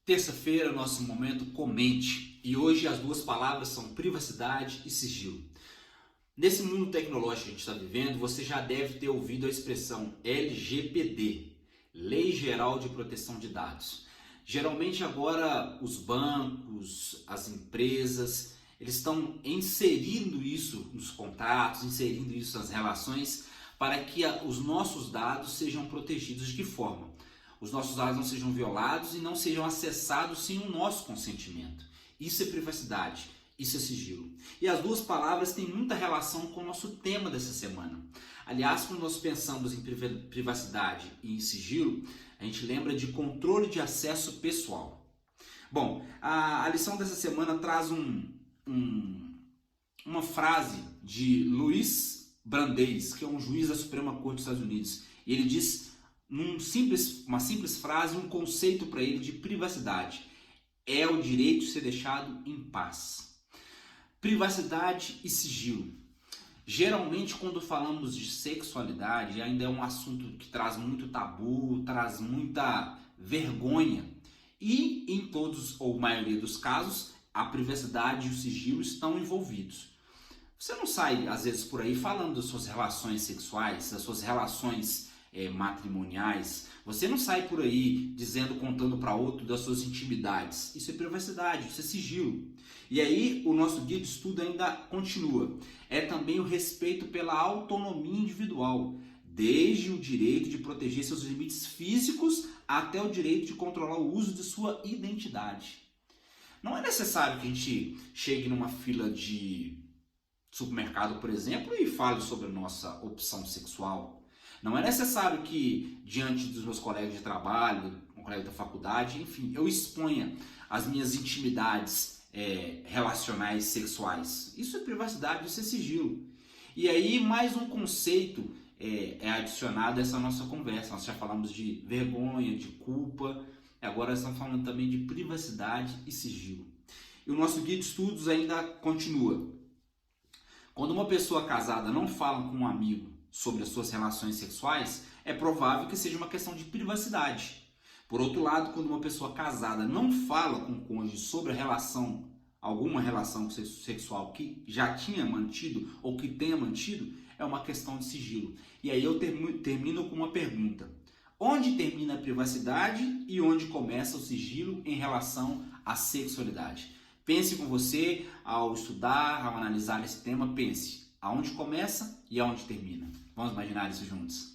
Terça-feira, nosso momento comente, e hoje as duas palavras são privacidade e sigilo. Nesse mundo tecnológico que a gente está vivendo, você já deve ter ouvido a expressão LGPD, Lei Geral de Proteção de Dados. Geralmente agora os bancos, as empresas, eles estão inserindo isso nos contratos, inserindo isso nas relações para que os nossos dados sejam protegidos. De que forma? Os nossos dados não sejam violados e não sejam acessados sem o nosso consentimento. Isso é privacidade, isso é sigilo. E as duas palavras têm muita relação com o nosso tema dessa semana. Aliás, quando nós pensamos em privacidade e em sigilo, a gente lembra de controle de acesso pessoal. Bom, a lição dessa semana traz uma frase de Luiz Brandeis, que é um juiz da Suprema Corte dos Estados Unidos. E ele diz uma simples frase, um conceito para ele de privacidade: é o direito de ser deixado em paz. Privacidade e sigilo. Geralmente, quando falamos de sexualidade, ainda é um assunto que traz muito tabu, traz muita vergonha. E em todos ou maioria dos casos, a privacidade e o sigilo estão envolvidos. Você não sai, às vezes, por aí falando das suas relações sexuais, das suas relações matrimoniais. Você não sai por aí dizendo, contando para outro das suas intimidades. Isso é privacidade, isso é sigilo. E aí o nosso guia de estudo ainda continua. É também o respeito pela autonomia individual, desde o direito de proteger seus limites físicos até o direito de controlar o uso de sua identidade. Não é necessário que a gente chegue numa fila de supermercado, por exemplo, e fale sobre a nossa opção sexual. Não é necessário que, diante dos meus colegas de trabalho, um colega da faculdade, enfim, eu exponha as minhas intimidades relacionais sexuais. Isso é privacidade, isso é sigilo. E aí, mais um conceito é adicionado a essa nossa conversa. Nós já falamos de vergonha, de culpa, e agora estamos falando também de privacidade e sigilo. E o nosso guia de estudos ainda continua. Quando uma pessoa casada não fala com um amigo sobre as suas relações sexuais, é provável que seja uma questão de privacidade. Por outro lado, quando uma pessoa casada não fala com o cônjuge sobre alguma relação sexual que já tinha mantido ou que tenha mantido, é uma questão de sigilo. E aí eu termino com uma pergunta: onde termina a privacidade e onde começa o sigilo em relação à sexualidade? Pense com você, ao estudar, ao analisar esse tema, pense aonde começa e aonde termina. Vamos imaginar isso juntos?